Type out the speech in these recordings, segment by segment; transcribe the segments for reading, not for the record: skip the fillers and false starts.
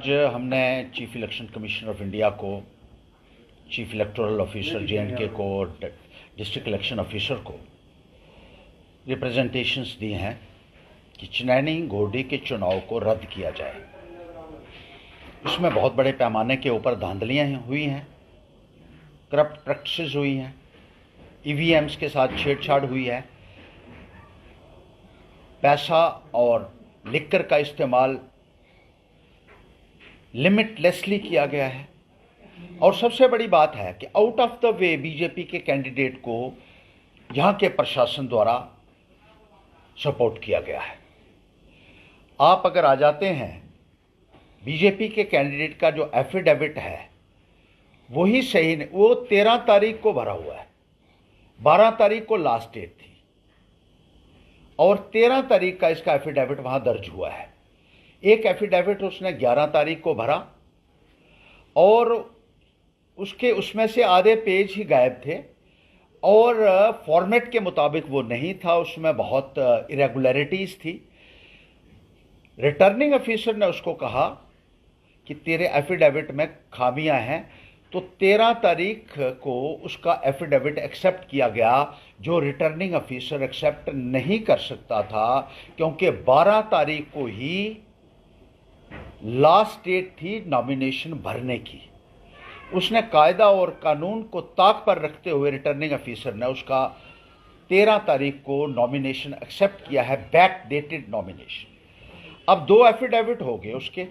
आज हमने chief election commission of India को, चीफ इलेक्टोरल ऑफिसर JNK को और डिस्ट्रिक्ट इलेक्शन ऑफिसर को रिप्रेजेंटेशंस दी हैं कि चिनैनी घोरडी के चुनाव को रद्द किया जाए। इसमें बहुत बड़े पैमाने के ऊपर धांधलियाँ हुई हैं, करप्ट प्रैक्टिसेस हुई हैं, EVMs के साथ छेड़छाड़ हुई है, पैसा और लिक्कर का इस्तेमाल लिमिटलेसली किया गया है। और सबसे बड़ी बात है कि out of the way BJP के कैंडिडेट को यहाँ के प्रशासन द्वारा सपोर्ट किया गया है। आप अगर आ जाते हैं, बीजेपी के कैंडिडेट का जो एफिडेविट है वही सही नहीं, वो 13 तारीख को भरा हुआ है, 12 तारीख को लास्ट डेट थी और 13 तारीख का इसका एफिडेविट वहाँ दर्ज हुआ है। एक एफिडेविट उसने 11 तारीख को भरा और उसमें से आधे पेज ही गायब थे और फॉर्मेट के मुताबिक वो नहीं था, उसमें बहुत इरेगुलरिटीज़ थी। रिटर्निंग ऑफिसर ने उसको कहा कि तेरे एफिडेविट में खामियां हैं, तो 13 तारीख को उसका एफिडेविट एक्सेप्ट किया गया, जो रिटर्निंग ऑफिसर एक्सेप्ट नहीं कर सकता था क्योंकि 12 तारीख को ही लास्ट डेट थी नॉमिनेशन भरने की। उसने कायदा और कानून को ताक पर रखते हुए रिटर्निंग ऑफिसर ने उसका 13 तारीख को नॉमिनेशन एक्सेप्ट किया है, बैक डेटेड नॉमिनेशन। अब 2 एफिडेविट हो गए उसके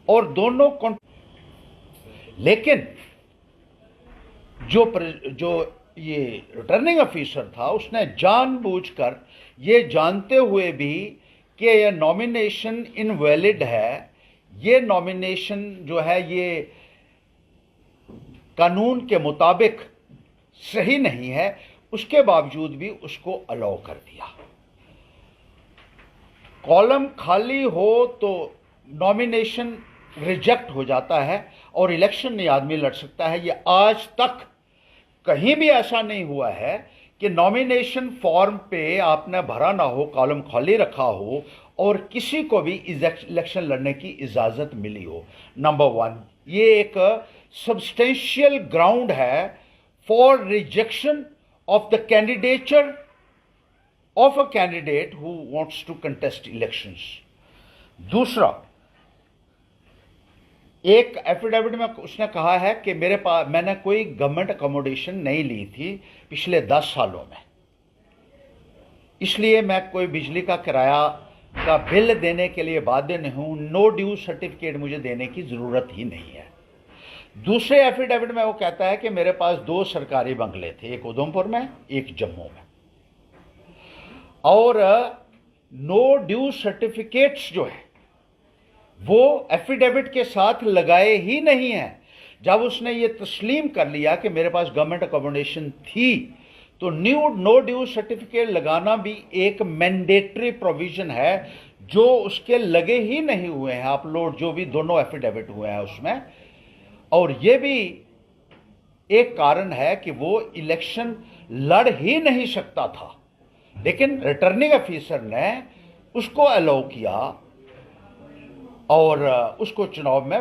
और दोनों लेकिन जो ये रिटर्निंग ऑफिसर था उसने जानबूझकर, ये जानते हुए भी कि यह नॉमिनेशन इनवैलिड है, ये नॉमिनेशन जो है ये कानून के मुताबिक सही नहीं है, उसके बावजूद भी उसको अलाउ कर दिया। कॉलम खाली हो तो नॉमिनेशन रिजेक्ट हो जाता है और इलेक्शन नहीं आदमी लड़ सकता है। ये आज तक कहीं भी ऐसा नहीं हुआ है कि नॉमिनेशन फॉर्म पे आपने भरा ना हो, कॉलम खाली रखा हो और किसी को भी इलेक्शन लड़ने की इजाज़त मिली हो। नंबर 1, ये एक सब्सटेंशियल ग्राउंड है for rejection of the candidature of a candidate who wants to contest elections. दूसरा, एक एफिडेविट में उसने कहा है कि मैंने कोई गवर्नमेंट अकोमोडेशन नहीं ली थी पिछले 10 सालों में, इसलिए मैं कोई बिजली का किराया का बिल देने के लिए बाध्य नहीं हूं, नो ड्यू सर्टिफिकेट मुझे देने की ज़रूरत ही नहीं है। दूसरे एफिडेविट में वो कहता है कि मेरे पास 2 सरकारी बंगले थे, एक उधमपुर में, एक जम्मू में, और नो ड्यू सर्टिफिकेट्स जो है वो एफिडेविट के साथ लगाए ही नहीं हैं। जब उसने ये तस्लीम कर लिया कि मेरे पास गवर्नमेंट अकोमोडेशन थी, तो नो ड्यू सर्टिफिकेट लगाना भी एक मैंडेटरी प्रोविजन है जो उसके लगे ही नहीं हुए हैं अपलोड, जो भी दोनों एफिडेविट हुए हैं उसमें। और ये भी एक कारण है कि वो इलेक्शन लड़ ही नहीं सकता था, लेकिन रिटर्निंग ऑफिसर ने उसको अलाउ किया और उसको चुनाव में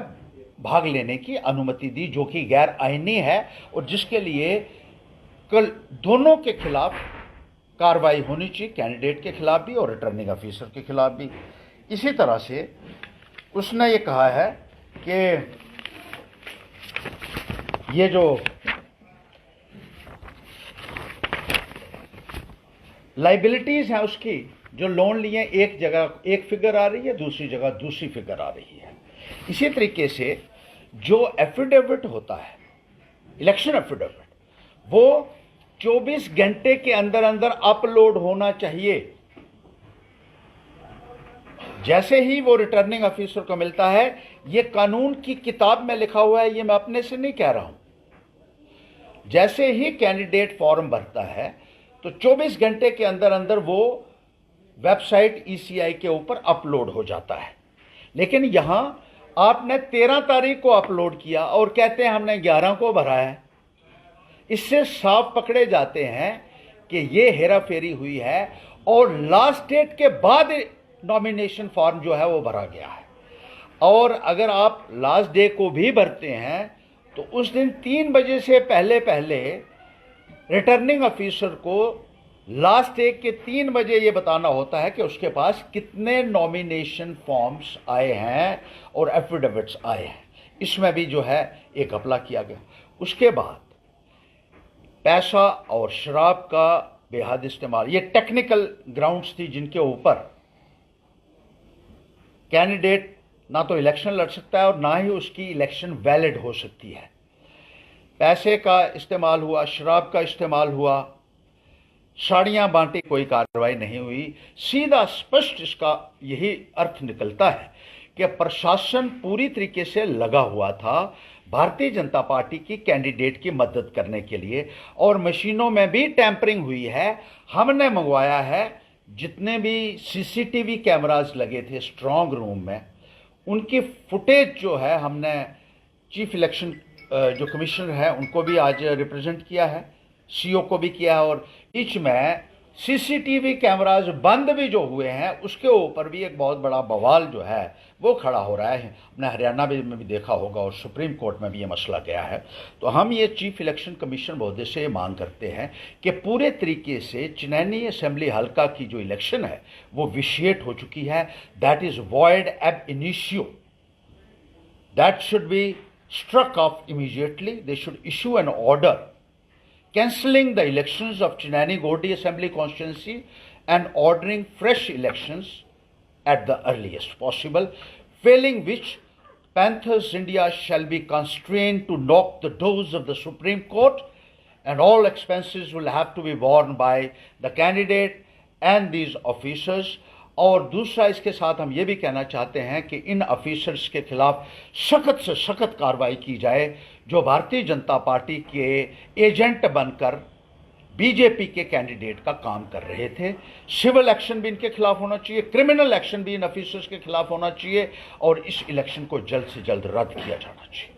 भाग लेने की अनुमति दी, जो कि गैर आईनी है और जिसके लिए कल दोनों के खिलाफ कार्रवाई होनी चाहिए, कैंडिडेट के खिलाफ भी और रिटर्निंग ऑफिसर के खिलाफ भी। इसी तरह से उसने ये कहा है कि ये जो लाइबिलिटीज हैं उसकी, जो लोन लिए एक जगह एक फिगर आ रही है, दूसरी जगह दूसरी फिगर आ रही है। इसी तरीके से जो एफिडेविट होता है, इलेक्शन एफिडेविट, वो 24 घंटे के अंदर अंदर अपलोड होना चाहिए। जैसे ही वो रिटर्निंग ऑफिसर को मिलता है, ये कानून की किताब में लिखा हुआ है, ये मैं अपने से नहीं कह रहा हूं। जैसे ही कैंडिडेट फॉर्म भरता है तो 24 घंटे के अंदर अंदर वो वेबसाइट ECI के ऊपर अपलोड हो जाता है। लेकिन यहां आपने 13 तारीख को अपलोड किया और कहते हैं हमने 11 को भरा है। इससे साफ पकड़े जाते हैं कि ये हेरा फेरी हुई है और लास्ट डेट के बाद नॉमिनेशन फॉर्म जो है वो भरा गया है। और अगर आप लास्ट डे को भी भरते हैं तो उस दिन 3 बजे से पहले पहले रिटर्निंग ऑफिसर को लास्ट डे के 3 बजे ये बताना होता है कि उसके पास कितने नॉमिनेशन फॉर्म्स आए हैं और एफिडेविट्स आए हैं। इसमें भी जो है एक घपला किया गया। उसके बाद पैसा और शराब का बेहद इस्तेमाल, ये टेक्निकल ग्राउंड्स थी जिनके ऊपर कैंडिडेट ना तो इलेक्शन लड़ सकता है और ना ही उसकी इलेक्शन वैलिड हो सकती है। पैसे का इस्तेमाल हुआ, शराब का इस्तेमाल हुआ, साड़ियां बांटी, कोई कार्रवाई नहीं हुई। सीधा स्पष्ट इसका यही अर्थ निकलता है कि प्रशासन पूरी तरीके से लगा हुआ था भारतीय जनता पार्टी की कैंडिडेट की मदद करने के लिए, और मशीनों में भी टैंपरिंग हुई है। हमने मंगवाया है जितने भी सीसीटीवी कैमरास लगे थे स्ट्रांग रूम में, उनकी फुटेज जो है हमने चीफ इलेक्शन जो कमिश्नर है उनको भी आज रिप्रेजेंट किया है, सीओ को भी किया है, और बीच में सीसीटीवी कैमरास बंद भी जो हुए हैं उसके ऊपर भी एक बहुत बड़ा बवाल जो है वो खड़ा हो रहा है। हमने हरियाणा में भी देखा होगा और सुप्रीम कोर्ट में भी ये मसला गया है। तो हम ये चीफ इलेक्शन कमीशन महोदय से मांग करते हैं कि पूरे तरीके से चिनैनी असेंबली हल्का की जो इलेक्शन है वो विशिएट हो चुकी है। दैट इज वॉइड एब initio, that should be struck off immediately. They should issue an order cancelling the elections of Chinani Gordi Assembly constituency and ordering fresh elections at the earliest possible, failing which Panthers India shall be constrained to knock the doors of the Supreme Court and all expenses will have to be borne by the candidate and these officers. और दूसरा इसके साथ हम ये भी कहना चाहते हैं कि इन ऑफिसर्स के खिलाफ सख्त से सख्त कार्रवाई की जाए जो भारतीय जनता पार्टी के एजेंट बनकर बीजेपी के कैंडिडेट का काम कर रहे थे। सिविल एक्शन भी इनके खिलाफ होना चाहिए, क्रिमिनल एक्शन भी इन ऑफिसर्स के खिलाफ होना चाहिए और इस इलेक्शन को जल्द से जल्द रद्द किया जाना चाहिए।